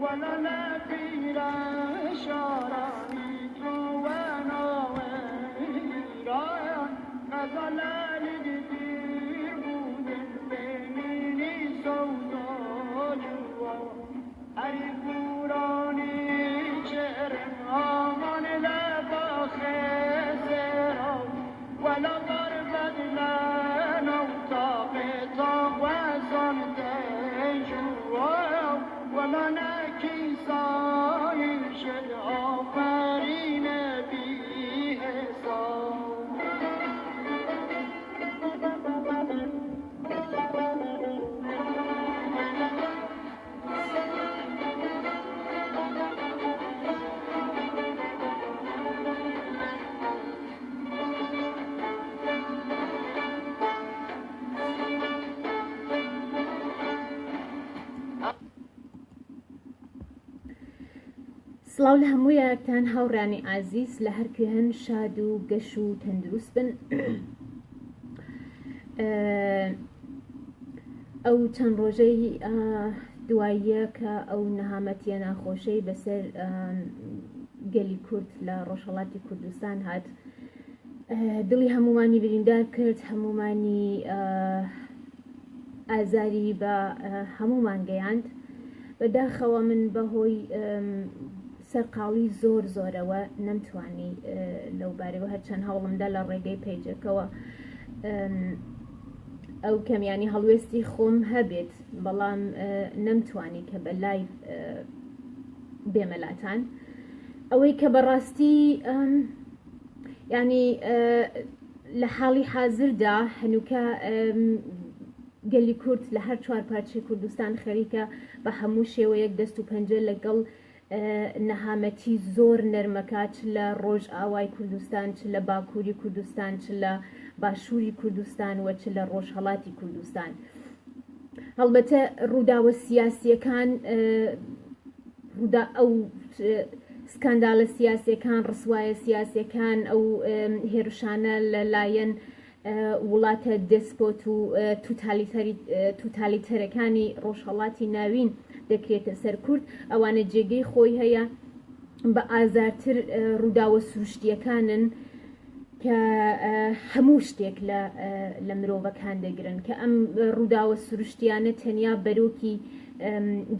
ولا نفيرا شارعي وانا ويران غزلان كتير بودن بيني سودان أريبوراني شرم آمان لباخسرا ولا ضربت لنا وطاقتا وزن تنجوا ولا نكي صايش الآفرين بإحسان سڵاو لە هەموویەکتان هاوڕانی ئازیز لە هەرکوێن شاد و گەش و تەندروست بن. ئەو چەند ڕۆژەی دواییە کە ئەو نەهامەتیە ناخۆشەی بەسەر گەلی کورد لە ڕۆژهەڵاتی کوردستان هات دڵی هەمومانی بریندار کرد، هەمومانی ئازاری بە هەمومان گەیاند. بەداخەوە من بەهۆی سەرقاڵی زۆرەوە نەمتوانی لەو بارەوە هەرچەند هەوڵمدا لە ڕێگەی پیجەکەوە ئەو کەمیانی هەڵوێستی خۆم هەبێت، بەڵام نەمتوانی کە بە لای بێمەلاتان ئەوەی کە بەڕاستی ینی لە حاڵی حازردا هەنووکە گەلی کورد لە هەر چوار پارچەی کوردستان خەریکە بە هەموو شێوەیەک دەست و پەنجە لەگەڵ نەهامەتی زۆر نەرمەکە، چ لە ڕۆژ ئاوای کوردستان، چ لە باکووری کوردستان، چ لە باشووری کوردستان و چ لە ڕۆژهەڵاتی کوردستان. هەڵبەتە ڕووداوە سیاسیەکان، ئەو سکاندالە سیاسیەکان، ڕسوایە سیاسیەکان، ئەو هێرشانە لەلایەن وڵاتە دەسپۆت و توتالیتەرەکانی ڕۆژهەڵاتی ناوین دەکرێتە سەر کورد، ئەوانە جێگەی خۆی هەیە بە ئازارتر ڕووداوە سروشتیەکانن کە هەموو شتێک لە مرۆڤەکان دەگرن، کە ئەم ڕووداوە سروشتیانە تەنیا بەرۆکی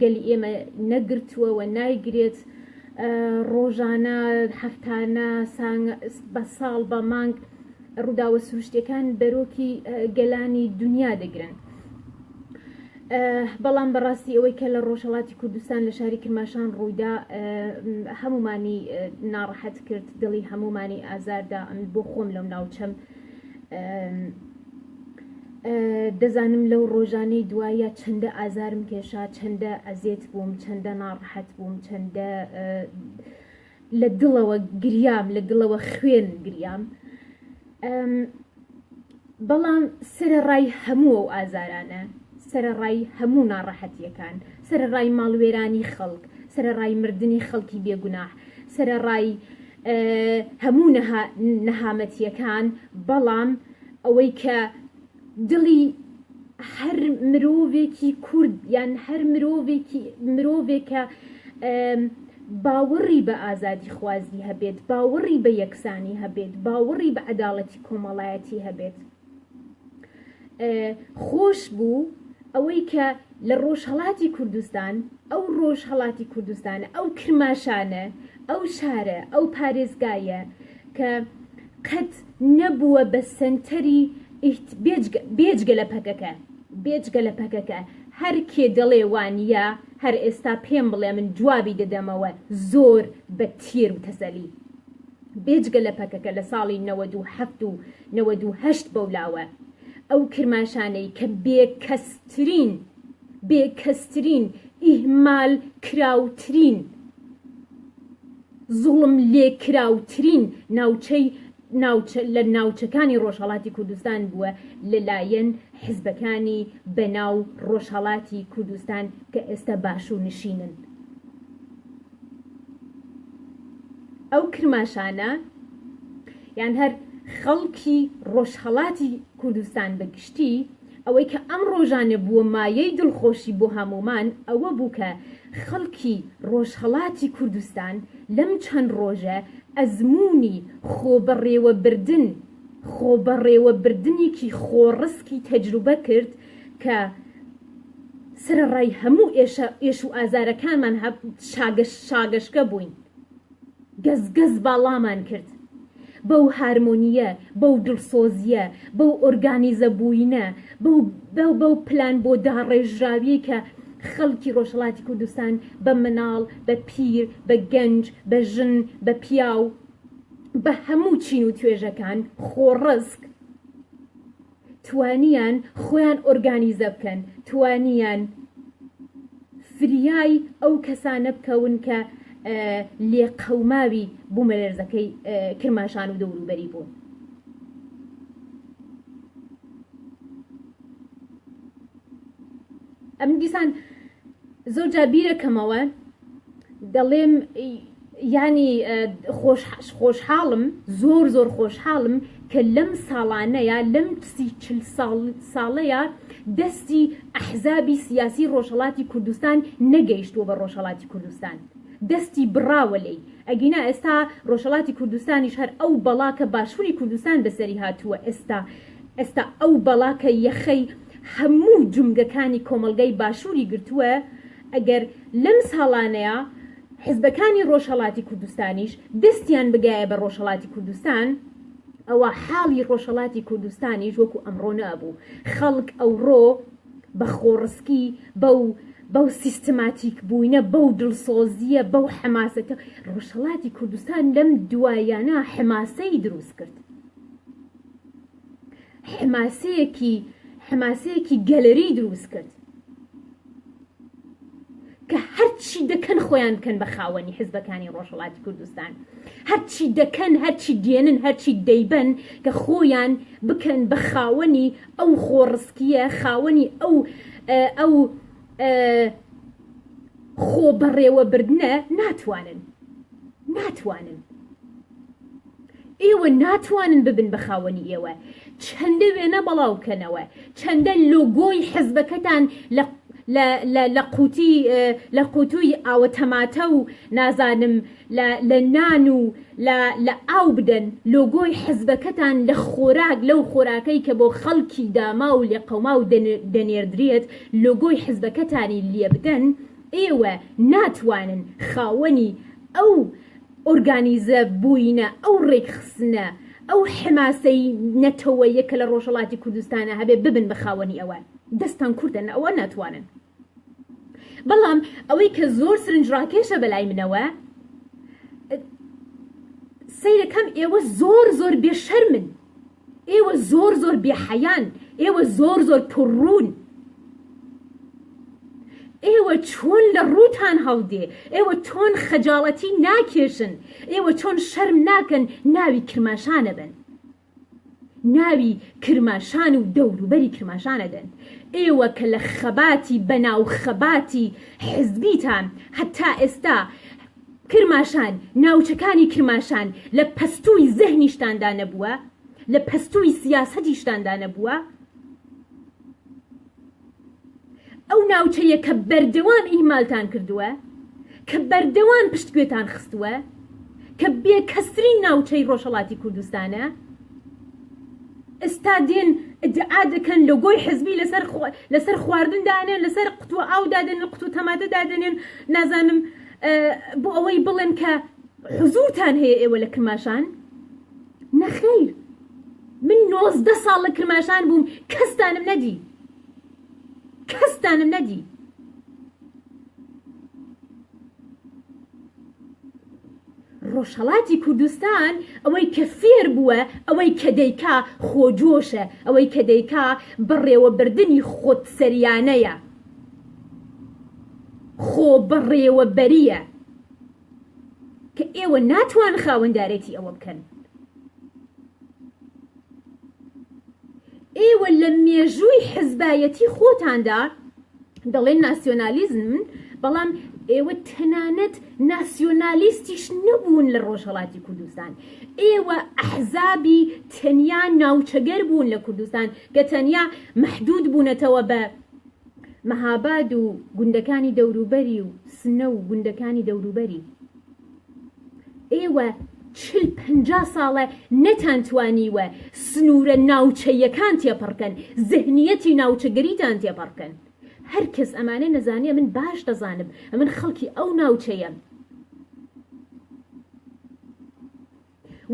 گەلی ئێمە نەگرتووەوە نایگرێت، ڕۆژانە، هەفتانە، بە ساڵ، بە مانگ ڕووداوە سروشتیەکان بەرۆکی گەلانی دنیا دەگرن. بەڵام بەڕاستی ئەوەی کە لە ڕۆژهەڵاتی کوردستان لە شاری کرماشان ڕوویدا هەمومانی ناڕەحەت کرد، دڵی هەمومانی ئازاردا. ئەم بۆ خۆم لەو ناوچەم دەزانم لەو ڕۆژانەی دوایە چەندە ئازارم کێشا، چەندە ئەزیێت بووم، چەندە ناڕەحەت بووم، چەندە لە دڵەوە گریام، لە دڵەوە خوێن گریام. بەڵام سەرەڕای هەموو ئەو ئازارانە، سەرەڕای هەموو ناڕەحەتیەکان، سەرەڕای ماڵوێرانی خەڵک، سەرەڕای مردنی خەڵکی بێگوناح، سەرەڕای هەموو نەهامەتیەکان، بەڵام ئەوەی کە دڵی هەر مرۆڤێکی کورد یان هەر مرۆڤێکە باوەڕی بە ئازادی خوازی هەبێت، باوەڕی بە یەکسانی هەبێت، باوەڕی بە عەداڵەتی کۆمەڵایەتی هەبێت، خۆش بوو ئەوەی کە لە ڕۆژهەڵاتی کوردستان، ئەو ڕۆژهەڵاتی کوردستانە، ئەو کرماشانە، ئەو شارە، ئەو پارێزگایە کە قەت نەبووە بە سەنتەری بێجگە لە پەکەکە هەر کێ دەڵێ وانە هەر ئێستا پێم بڵێ من جوابی دەدەمەوە زۆر بە تیر و تەسەلی. بێجگە لە پەکەکە لە ساڵی 97 و 98 بەولاوە ئەو کرماشانەی کە بێکەسترین ئیهمال کراوترین، زوڵم لێ کراوترین لە ناوچەکانی ڕۆژهەڵاتی کوردستان بووە لەلایەن حیزبەکانی بەناو ڕۆژهەڵاتی کوردستان کە ئێستا باشوور نشینن. ئەو کرماشانە یان هەر خەڵکی ڕۆژهەڵاتی کوردستان بەگشتی ئەوەی کە ئەم ڕۆژانە بووە مایەی دڵخۆشی بۆ هەمومان ئەوە بوو کە خەڵکی ڕۆژهەڵاتی کوردستان لەم چەند ڕۆژە ئەزمموی خۆبەڕێوەبردنێکی خۆڕسکی تەجروبە کرد کە سرەڕای هەموو ئێش و ئازارەکانمان شاگەشکە بووین، گەزگەز باڵامان کرد بەو هارمۆنیە، بەو دڵسۆزیە، بەو ئۆرگانیزە بووینە، بەو پلان بۆ داڕێژراوی کە خەڵکی ڕۆژهەڵاتی کوردستان بە مناڵ، بە پیر، بە گەنج، بە ژن، بە پیاو، بە هەموو چین و توێژەکان خۆڕسک توانیان خۆیان ئۆرگانیزە بکەن، توانیان فریای ئەو کەسانە بکەون کە لێقەوماوی بوومەلەرزەکەی کرماشان و دەوروبەری بوون. ئەم دیسان زۆر جا بیرەکەمەوە دەڵێم ینی خۆشحاڵم، زۆر خۆشحاڵم کە لەم ساڵانەیە، لەم 40 ساڵەیە دەستی ئەحزابی سیاسی ڕۆژهەڵاتی کوردستان نەگەیشتووە بە ڕۆژهەڵاتی کوردستان، دەستی بڕاوە لێی. ئەگینا ئێستا ڕۆژهەڵاتی کوردستانیش هەر ئەو بەڵاکە باشووری کوردستان بەسەری هاتووە، ئێستا ئەو بەڵاکە یەخەی هەموو جومگەکانی کۆمەلگەی باشووری گرتووە. ئەگەر لەم ساڵانەیە حزبەکانی ڕۆژهەڵاتی کوردستانیش دەستیان بگایە بە ڕۆژهەڵاتی کوردستان، ئەوە حاڵی ڕۆژهەڵاتی کوردستانیش وەکو ئەمڕۆ نەبوو. خەڵک ئەوڕۆ بە خۆڕسکی بەو سیستماتیک بووینە، بەو دڵسۆزیە، بەو حماسەتە ڕۆژهەڵاتی کوردستان لەم دوایانە حماسەی دروست کرد، حماسەیەکی گەلەری دروست کرد کە هەرچی دەکەن خۆیان بکەن بە خاوەنی حزبەکانی ڕۆژهەڵاتی کوردستان، هەرچی دەکەن، هەرچی دێنن، هەرچی دەیبن کە خۆیان بکەن بە خاوەنی ئەو خۆڕسکیە، خاوەنی ئەو خۆبەڕێوەبردنە. ناتوانن ئێوە ناتوانن ببن بە خاوەنی ئێوە، چەندە وێنە بەڵاو بکەنەوە، چەندە لۆگۆی حزبەکەتان لە قوتوی ئاوەتەماتە و نازانم لە نان و لە ئاو بدەن، لۆگۆی حزبەکەتان لە خۆراک، لەو خۆراکەی کە بۆ خەڵکی داما و لێقەوما و دەنێردرێت لۆگۆی حزبەکەتانی لێ بدەن. ئێوە ناتوانن خاوەنی ئەو ئۆرگانیزە بووینە، ئەو ڕێکخستنە، ئەو حماسەی نەتەوەیە کە لە ڕۆژهەڵاتی کوردستانە هەبێ ببن بە خاوەنی ئەوە. دەستان کوردن، ئەوە ناتوانن. بەڵام ئەوەی کە زۆر سرنجڕاکێشە بەلای منەوە، سەیرەکەم ئێوە زۆر بێشەرمن، ئێوە زۆر بێحەیان، ئێوە زۆر پڕڕون، ئێوە چۆن لە ڕووتان هەڵدێ، ئێوە چۆن خەجاڵەتی ناکێشن، ئێوە چۆن شەرم ناکەن ناوی کرماشانە بن، ناوی کرماشان و دەوروبەری کرماشانە دەن. ئێوە کە لە خەباتی بەناو خەباتی حزبیتان هەتا ئێستا کرماشان، ناوچەکانی کرماشان لە پەستووی زەهنیشتاندا نەبووە، لە پەستووی سیاسەتیشتاندا نەبووە، ئەو ناوچەیە کە بەردەوام ئیمالتان کردووە، کە بەردەوام پشتگوێتان خستووە، کە بێکەسرین ناوچەی ڕۆژهەڵاتی کوردستانە، ئێستا دێن ئیدعا دەکەن لۆگۆی حزبی لەسەر خواردن دادێن، لەسەر قوتووە ئاو دادێن، لە قوتووە تەماتە دادێنێن، نازانم بۆ ئەوەی بڵێن کە حزوورتان هەیە ئێوە لە کرماشان. نەخەیر، من 19 ساڵ لە کرماشان بووم، کەستانم نەدی. ڕۆژهەڵاتی کوردستان ئەوەی کە فێر بووە، ئەوەی کە دەیکا خۆجۆشە، ئەوەی کە دەیکا بەڕێوەبردنی خۆتسەریانەیە، خۆبەڕێوەبەریە کە ئێوە ناتوان خاوەندارێتی ئەوە بکەن. ئێوە لە مێژووی حزبایەتی خۆتاندا دەڵێن ناسیۆنالیزم، بەڵام ئێوە تەنانەت ناسیۆنالیستیش نەبوون لە ڕۆژهەڵاتی کوردستان، ئێوە ئەحزابی تەنیا ناوچەگەر بوون لە کوردستان کە تەنیا مەحدود بوونەتەوە بە مەهاباد و گوندەکانی دەوروبەری و سنە و گوندەکانی دەوروبەری. ئێوە 40-50 ساڵە نەتانتوانیوە سنوورە ناوچەیەکان تێپەڕکەن، زەهنیەتی ناوچەگەریتان تێپەڕکەن. هەر کەس ئەمانە نەزانێ من باش دەزانم، من خەڵکی ئەو ناوچەیەم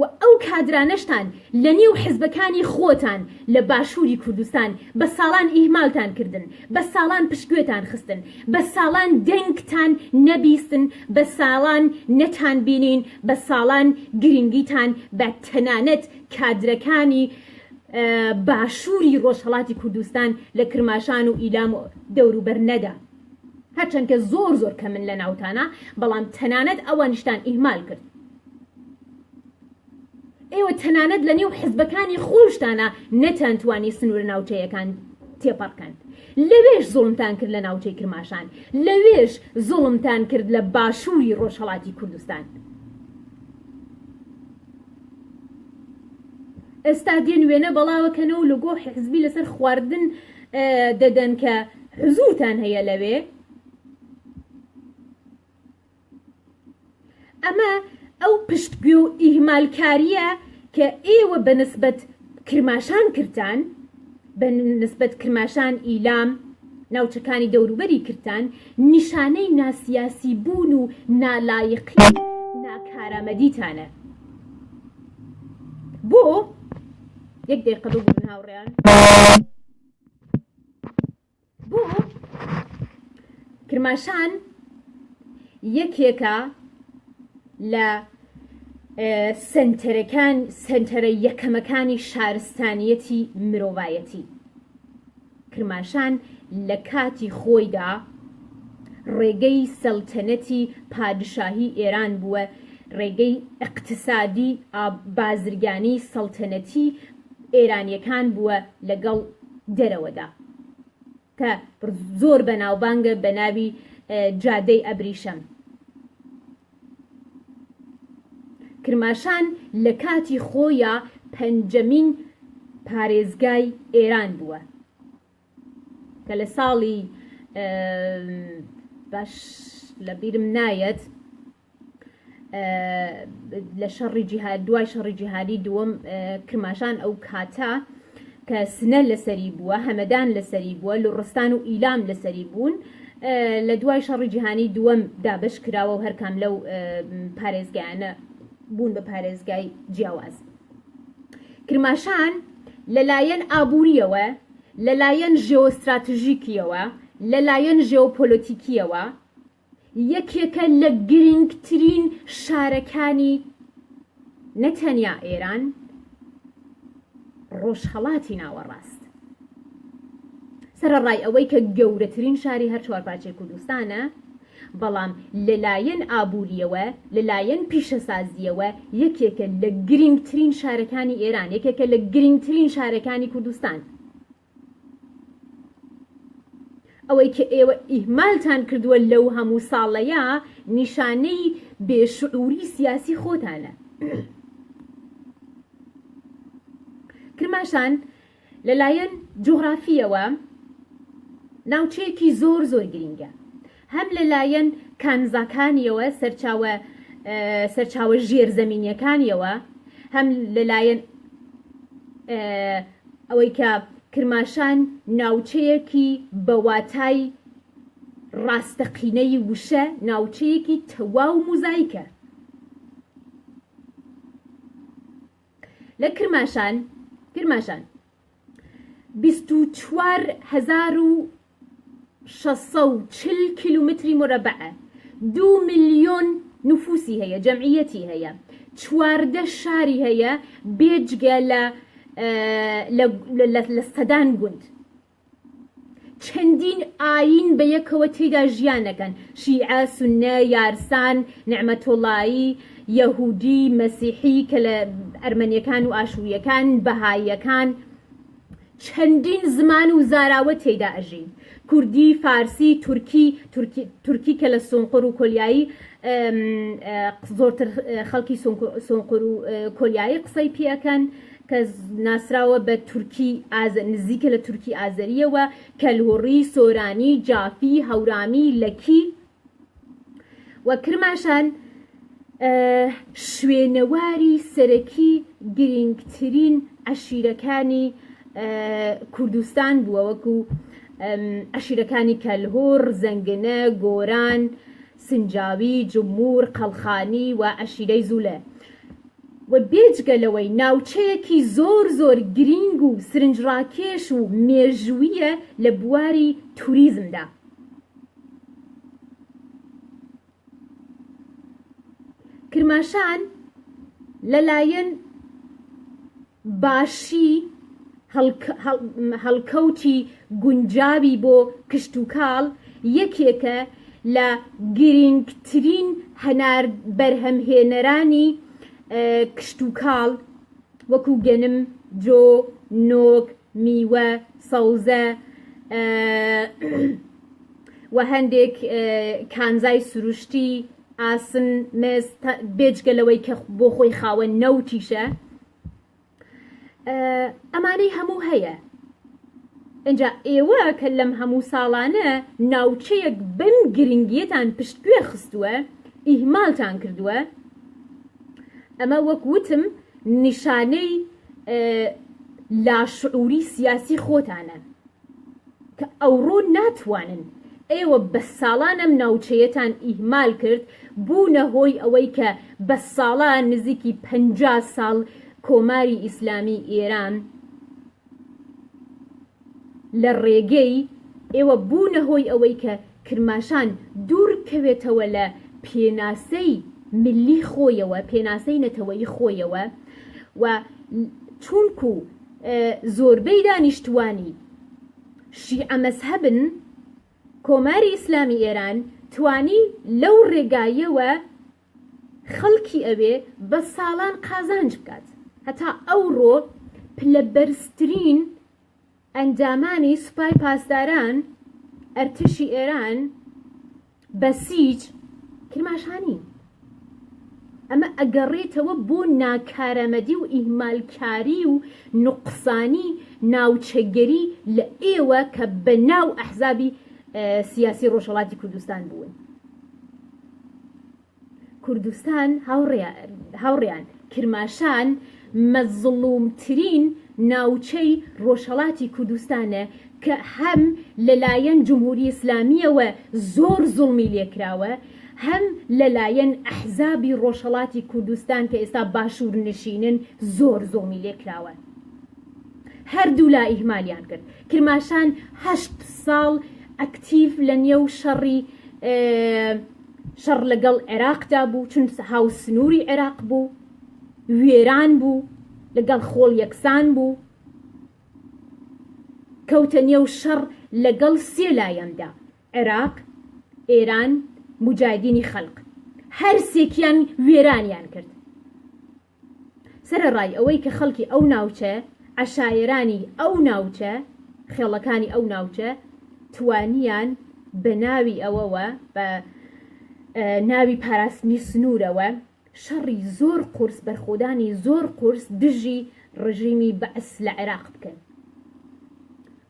و ئەو کادرانەشتان لە نێو حزبەکانی خۆتان لە باشووری کوردستان بە ساڵان ئیهمالتان کردن، بە ساڵان پشتگوێتان خستن، بە ساڵان دەنگتان نەبیستن، بە ساڵان نەتان بینین، بە ساڵان گرنگیتان بە تەنانەت کادرەکانی باشووری ڕۆژهەڵاتی کوردستان لە کرماشان و ئیلام و دەوروبەر نەدا. هەرچەند کە زۆر زۆر کە من لە ناوتانە، بەڵام تەنانەت ئەوانیشتان ئیهمال کرد. ئێوە تەنانەت لە نێو حزبەکانی خۆشتانە نەتانتوانی سنوورە ناوچەیەکان تێپەڕکەن. لەوێش زوڵمتان کرد لە ناوچەی کرماشان، لەوێش زوڵمتان کرد لە باشووری ڕۆژهەڵاتی کوردستان. ئێستا دێن وێنە بەڵاوەکەنەوە لە گۆ حزبی لەسەر خواردن دەدەن کە حزورتان هەیە لەوێ. ئەمە ئەو پشتگوێ و ئیهمالکاریە کە ئێوە بە نسبەت کرماشان کردان، بە نسبەت کرماشان ئیلام ناوچەکانی دەوروبەری کردان، نیشانەی ناسیاسی بوون و نالایقی ناکارامەدیتانە. بۆ یەک دقیقە ببوون هاوڕێیان. بۆ کرماشان یەکێکە لە سنتەرە یەکەمەکانی شارستانیەتی مرۆڤایەتی. کرماشان لە کاتی خۆیدا ڕێگەی سەڵتەنەتی پادشاهی ئێران بووە، ڕێگەی اقتصادی بازرگانی سەڵتەنەتی ئێرانیەکان بووە لەگەڵ دەرەوەدا کە زۆر بەناوبانگە بە ناوی جادەی ئەبریشەم. کرماشان لە کاتی خۆیە پەنجەمین پارێزگای ئێران بووە کە لە ساڵی باش لە بیرم نایەت لە شەڕی جیهاد دوای شەڕی جیهادی دووەم کرماشان ئەو کاتە کە سنە لەسەری بووە، هەمەدان لەسەری بووە، لوڕستان و ئیلام لەسەری بوون. لە دوای شەڕی جیهانی دووەم دابش کراوە و هەرکام لەو پارێزگایانە بوون بە پارێزگای جیاواز. کرماشان لەلایەن ئابووریەوە، لەلایەن ژێوەستراتژیکیەوە، لەلایەن ژێوپۆلۆتیکیەوە یەکێکە لە گرنگترین شارەکانی نەتەنیا ئێران، ڕۆژهەڵاتی ناوەڕاست. سەرەڕای ئەوەی کە گەورەترین شاری هەر چوارپارچەی کوردستانە، بەڵام لەلایەن ئابووریەوە، لەلایەن پیشەسازیەوە یەکێکە لە گرنگترین شارەکانی ئێران، یەکێکە لە گرنگترین شارەکانی کوردستان. ئەوەی کە ئێوە ئیهمالتان کردووە لەو هەموو ساڵەیە نیشانەی بێشعوری سیاسی خۆتانە. کرماشان لەلایەن جوغرافیەوە ناوچەیەکی زۆر زۆر گرینگە، هەم لەلایەن کانزاکانیەوە سەرچاوە ژێرزەمینیەکانیەوە، هەم لەلایەن ئەوەی کە کرماشان ناوچەیەکی بەواتای ڕاستەقینەی وشە، ناوچەیەکی تەواو موزایکە. لە کرماشان 24,640 کیلومتری مربعە، 2 ملیۆن نفوسی هەیە، جەمعیەتی هەیە، 14 شاری هەیە بێجگە لە سەدان گوند. چەندین ئاین بە یەکەوە تێدا ژیانەکەن، شیعە، سونە، یارسان، نعمەتوڵایی، یەهودی، مەسیحی کە لە ئەرمەنیەکان و ئاشوریەکان، بەهاییەکان، چەندین زمان و زاراوە تێیدا ئەژین کوردی فارسی تورکی کە لە سۆنقڕ و کۆلیایی زۆرتر خەڵکی سۆنقڕ و کۆلیایی قسەی پێەکەن کە ناسراوە بە تورکی نزیکە لە تورکی ئازەریەوە کەلهوڕی سۆرانی جافی هەورامی لەکی و کرماشان شوێنەواری سەرەکی گرنگترین عەشیرەکانی کوردستان بووە وەکو عەشیرەکانی کەلهوڕ زەنگنە گۆران سنجاوی جمهور قەڵخانی و عەشیرەی زولە و بێجگەلەوەی ناوچەیەکی زۆر گرنگ و سرنجڕاکێش و مێژوویە لە بواری توریزمدا کرماشان لەلایەن باشی هەڵکەوتی گونجاوی بۆ کشت و کاڵ یەکێکە لە گرنگترین هەنار بەرهەمهێنەرانی کشت و کاڵ وەکو گەنم جۆ نۆک میوە سەوزە و هەندێک کانزای سروشتی ئاسن مێز بێجگەلەوەی کە بۆ خۆی خاوە نەوتیشە ئەمانەی هەموو هەیە ئەجا ئێوە کە لەم هەموو ساڵانە ناوچەیەک بم گرنگیەتان پشتگوێ خستووە ئیهمالتان کردووە ئەمە وەک وتم نیشانەی لاشعوری سیاسی خۆتانە کە ئەوڕۆ ناتوانن ئێوە بە ساڵان ئەم ناوچەیەتان ئیهمال کرد بوونە هۆی ئەوەی کە بە ساڵان نزیکی 50 ساڵ کۆماری ئیسلامی ئێران لە ڕێگەی ئێوە بوونە هۆی ئەوەی کە کرماشان دوور کەوێتەوە لە پێناسەی ملی خۆیەوە پێناسەی نەتەوەی خۆیەوە و چونکو زۆربەی دانیشتوانی شیعە مەزهەبن کۆماری ئیسلامی ئێران توانی لەو ڕێگایەوە خەڵکی ئەوێ بە ساڵان قازانج بکات هەتا ئەوڕۆ پلەبەرزترین ئەنجامانی سوپای پاسداران ئەرتشی ئێران بەسیج کرماشانی ئەمە ئەگەڕێتەوە بۆ ناکارەمەدی و ئیهمالکاری و نوقسانی ناوچەگەری لە ئێوە کە بە ناو ئەحزابی سیاسی ڕۆژهەڵاتی کوردستان بوون کوردستان هاوڕێیان کرماشان مەزڵومترین ناوچەی ڕۆژهەڵاتی کوردستانە کە هەم لەلایەن جمهوری ئیسلامیەوە زۆر زوڵمی لێکراوە هەم لەلایەن ئەحزابی ڕۆژهەڵاتی کوردستان کە ئێستا باشوور نشینن زۆر زوڵمی لێکراوە هەردوو لا ئیهمالیان کرد کرماشان 8 ساڵ ئەکتیڤ لە نێو شەڕ لەگەڵ عێراقدا بوو چون هاو سنووری عێراق بوو وێران بوو لەگەڵ خۆڵ یەکسان بوو کەوتە نێو شەڕ لەگەڵ سێ لایەندا عێراق ئێران مجاهدینی خەڵق هەر سێکیان وێرانیان کرد سەرەڕای ئەوەی کە خەڵکی ئەو ناوچە عەشایەرانی ئەو ناوچە خێڵەکانی ئەو ناوچە توانیان بە ناوی ئەوەوە بە ناوی پاراستنی سنوورەوە شەڕی زۆر قورس بەرخۆدانی زۆر قورس دژی ڕژیمی بەعس لە عێراق بکەن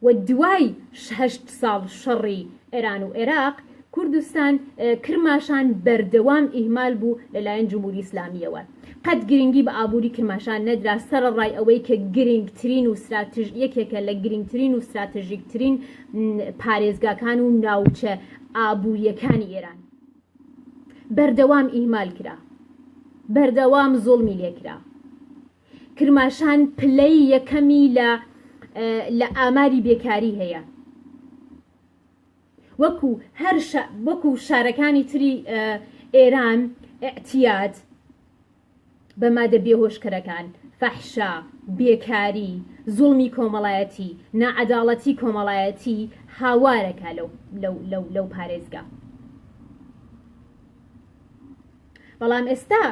و دوای 8 ساڵ شەڕی ئێران و عێراق کوردستان کرماشان بەردەوام ئیهمال بوو لەلایەن جمهوری ئیسلامیەوە قەت گرنگی بە ئابووری کرماشان نەدرا سەرەڕای ئەوەی کە گرنگترین و یەکێکە لە گرنگترین و استراتژیکترین پارێزگاکان و ناوچە ئابووریەکانی ئێران بەردەوام ئیهمال کرا بەردەوام زوڵمی لێکرا کرماشان پلەی یەکەمی لە ئاماری بێکاری هەیە وەکو شارەکانی تری ئێران ئەعتیاد بە مادە بێهۆشکەرەکان فەحشا بێکاری زوڵمی کۆمەڵایەتی نائەداڵەتی کۆمەڵایەتی هاوارەکە لەو پارێزگا بەڵام ئێستا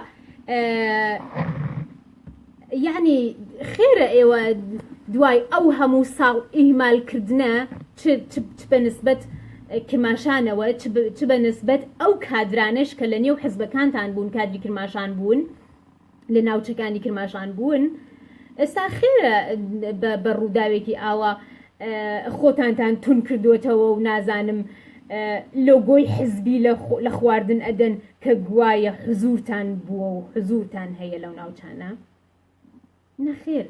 یعنی خێرە ئێوە دوای ئەو هەموو ساڵ ئیهمالکردنە چ بە نسبەت کرماشانەوە چ بە نسبەت ئەو کادرانش کە لە نێو حزبەکانتان بوون کادری کرماشان بوون لە ناوچەکانی کرماشان بوون ئێستا خێرە بە ڕووداوێکی ئاوا خۆتانتان تون کردوێتەوە و نازانم لۆگۆی حزبی لە خواردن ئەدەن کە گوایە حزورتان بووە و حزورتان هەیە لەو ناوچانە نەخێر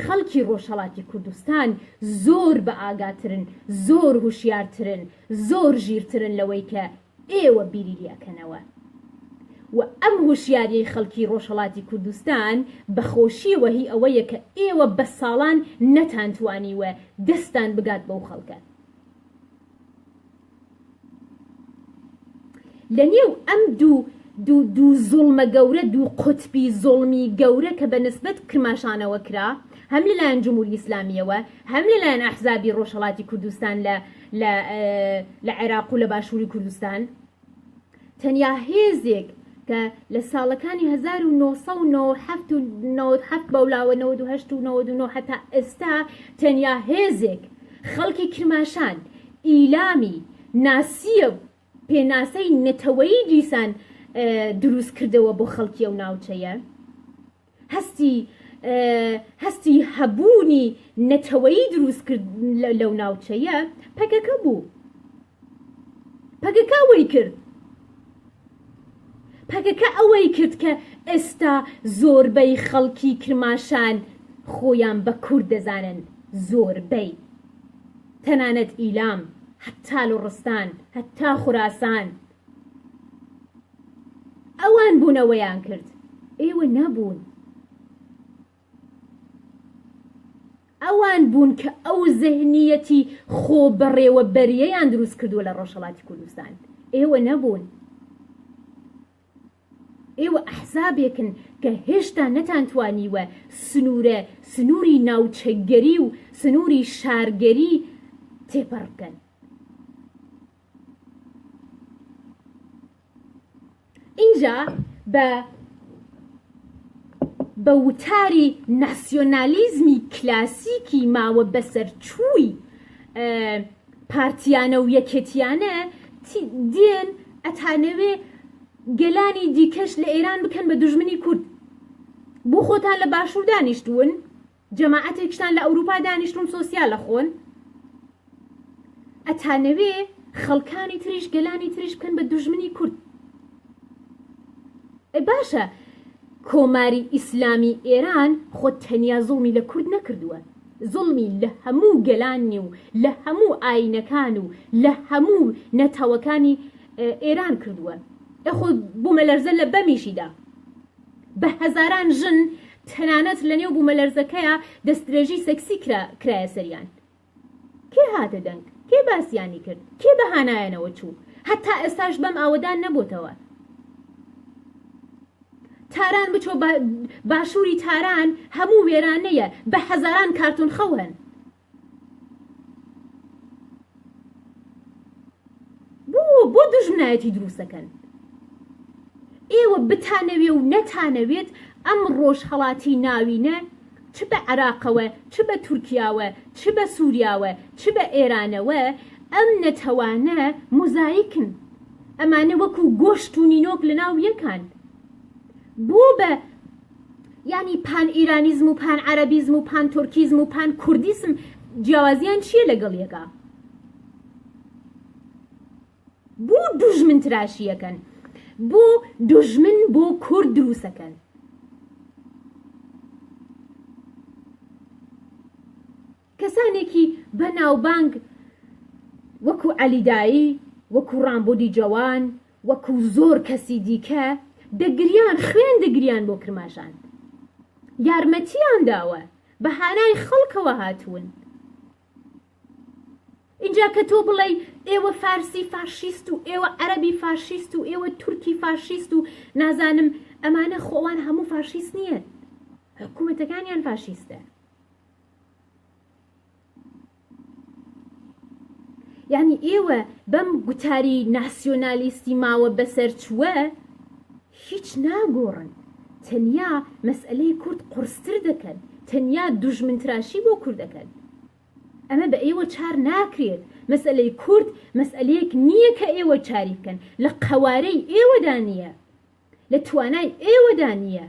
خەڵکی ڕۆژهەڵاتی کوردستان زۆر بە ئاگاترن زۆر هوشیارترن زۆر ژیرترن لەوەی کە ئێوە بیری لێکەنەوە و ئەم هوشیاریی خەڵکی ڕۆژهەڵاتی کوردستان بەخۆشیەوە هی ئەوەیە کە ئێوە بە ساڵان نەتانتوانیوە دەستان بگات بەو خەڵکە لە نێو ئەم دوو زوڵمە گەورە دوو قوتبی زوڵمی گەورە کە بە نسبەت کرماشانەوە کرا هەم لەلایەن جمهوری ئیسلامیەوە هەم لەلایەن ئەحزابی ڕۆژهەڵاتی کوردستان لە عێراق و لە باشووری کوردستان تەنیا هێزێک کە لە ساڵەکانی 1997 بەولاوە 98 و 99 هەتا ئێستا تەنیا هێزێک خەڵکی کرماشان ئیلامی ناسیە پێناسەی نەتەوەیی دیسان دروست کردەوە بۆ خەڵکی ئەو ناوچەیە هەستی هەبوونی نەتەوەیی دروست کرد لەو ناوچەیە پەکەکە بوو پەکەکە ئەوەی کرد پەکەکە ئەوەی کرد کە ئێستا زۆربەی خەڵکی کرماشان خۆیان بە کورد دەزانن زۆربەی تەنانەت ئیلام هەتا لوڕستان هەتا خوراسان ئەوان بوونەوەیان کرد ئێوە نەبوون ئەوان بوون کە ئەو زەهنیەتی خۆ بەڕێوە بەریەیان دروست کردووە لە ڕۆژهەڵاتی کوردستان ئێوە نەبوون ئێوە ئەحزابێکن کە هێشتا نەتانتوانیوە سنووری ناوچەگەری و سنووری شارگەری تێپەڕ بکەن اینجا بە وتاری ناسیۆنالیزمی کلاسیکی ماوە بەسەر چووی پارتیانە و یەکێتیانە دێن ئەتانەوێ گەلانی دیکەش لە ئێران بکەن بە دوژمنی کورد بۆ خۆتان لە باشوور دانیشتون جەماعەتێکشتان لە ئەوروپا دانیشتون سۆسیال لە خۆن ئەتانەوێ خەڵکانی تریش گەلانی تریش بکەن بە دوژمنی کورد باشە کۆماری ئیسلامی ئێران خۆ تەنیا زوڵمی لە کورد نەکردووە زوڵمی لە هەموو گەلانی و لە هەموو ئاینەکان و لە هەموو نەتەوەکانی ئێران کردووە خۆ بوومەلەرزە لە بەمیشیدا بە هەزاران ژن تەنانەت لە نێو بوومەلەرزەکەیە دەستدرێژی سەکسی کرایە سەریان کێ هاتە دەنگ کێ باسیانی کرد کێ بەهانایەنەوە چوو هەتا ئێستاش بەم ئاوەدان نەبووتەوە تاران بچۆ باشووری تاران هەموو وێرانەیە بە هەزاران کارتون خەوهن بۆ دوژمنایەتی دروستەکەن ئێوە بتانەوێ و نەتانەوێت ئەم ڕۆژهەڵاتی ناوینە چ بە عێراقەوە چ بە تورکیاوە چ بە سووریاوە چ بە ئێرانەوە ئەم نەتەوانە مۆزاییکن ئەمانە وەکو گۆشت و نینۆک لە ناو یەکان بۆ بە ینی پان ئیرانیزم و پان عەرەبیزم و پان تورکیزم و پان کوردیسم جیاوازیان چییە لەگەڵ یەکە بۆ دوژمن تراشیەکەن بۆ دوژمن بۆ کورد دروستەکەن کەسانێکی بە ناوبانگ وەکو عەلیدایی وەکو ڕامبۆدی جەوان وەکو زۆر کەسی دیکە دەگریان خوێن دەگریان بۆ کرماشان یارمەتیان داوە بەهانای خەڵکەوە هاتوون اینجا کە تۆ بڵێ ئێوە فارسی فاشیست و ئێوە عەرەبی فاشیست و ئێوە تورکی فاشیست و نازانم ئەمانە خۆوان هەموو فاشیست نییە حکوومەتەکانیان فاشیستە یعنی ئێوە بەم گوتاری ناسیۆنالیستی ماوە بەسەر چووە هیچ ناگۆڕن تەنیا مەسئلەی کورد قورستر دەکەن تەنیا دوژمنتراشی بۆ کوردەکەن. ئەمە بە ئێوە چار ناکرێت. مەسئلەی کورد مەسئلەیەک نییە کە ئێوە چاری بکەن، لە قەوارەی ئێوەدا نییە، لە توانای ئێوەدا نییە.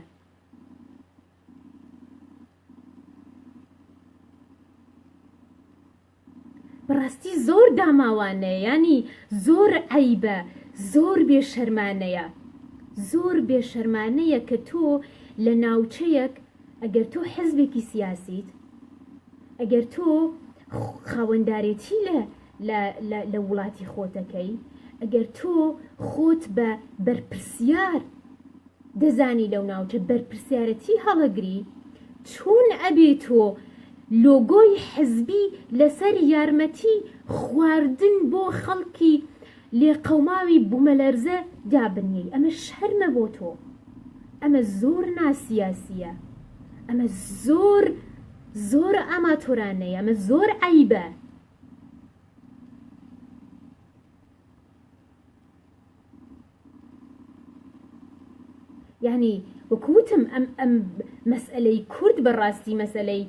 بەڕاستی زۆر داماوانەیە، ینی زۆر عەیبە، زۆر بێشەرمانەیە، زۆر بێشەرمانەیە کە تۆ لە ناوچەیەک ئەگەر تۆ حزبێکی سیاسیت، ئەگەر تۆ خاوەندارێتی لە وڵاتی خۆتەکەی، ئەگەر تۆ خۆت بە بەرپرسیار دەزانی لەو ناوچە بەرپرسیارەتی هەڵەگری، چۆن ئەبێ تۆ لۆگۆی حزبی لەسەر یارمەتی خواردن بۆ خەڵکی لێقەوماوی بوومەلەرزە دابنیەی؟ ئەمە شەرمە بۆ تۆ، ئەمە زۆر ناسیاسیە، ئەمە زۆر ئاماتۆرانەیە، ئەمە زۆر عەیبە. یعنی وەکوتم ئەم مەسئلەی کورد بەڕاستی مەسئلەی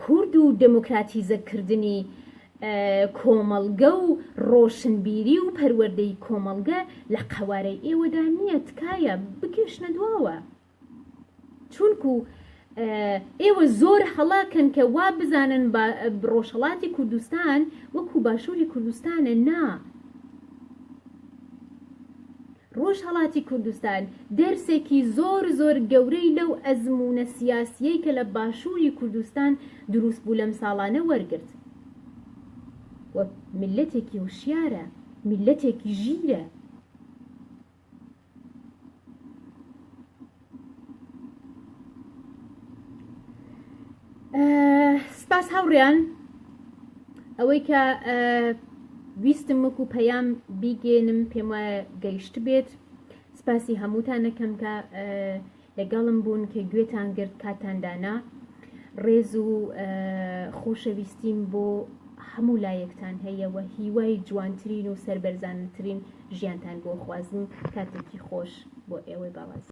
کورد و دموکراتیزەکردنی کۆمەڵگە و ڕۆشنبیری و پەروەردەی کۆمەڵگە لە قەوارەی ئێوەدا نییە، تکایە بکێشنە دواوە. چونکو ئێوە زۆر هەڵاکەن کە وا بزانن ڕۆژهەڵاتی کوردستان وەکو باشووری کوردستانە. نا، ڕۆژهەڵاتی کوردستان دەرسێکی زۆر گەورەی لەو ئەزمونە سیاسیەی کە لە باشووری کوردستان دروست بوو لەم ساڵانە وەرگرت. و میلەتێکی وشیارە، میلەتێکی ژیرە. سپاس هاوڕێیان، ئەوەی کە ویستم وەکو پەیام بیگێنم پێم وایە گەیشت بێت. سپاسی هەمووتان دەکەم کە لەگەڵم بوون، کە گوێتان گرت، کاتاندانا. ڕێز و خۆشەویستیم بۆ هەموو لایەکتان هەیە و هیوای جوانترین و سەربەرزانترین ژیانتان بۆ خوازم. کاتێکی خۆش بۆ ئێوەی باواز.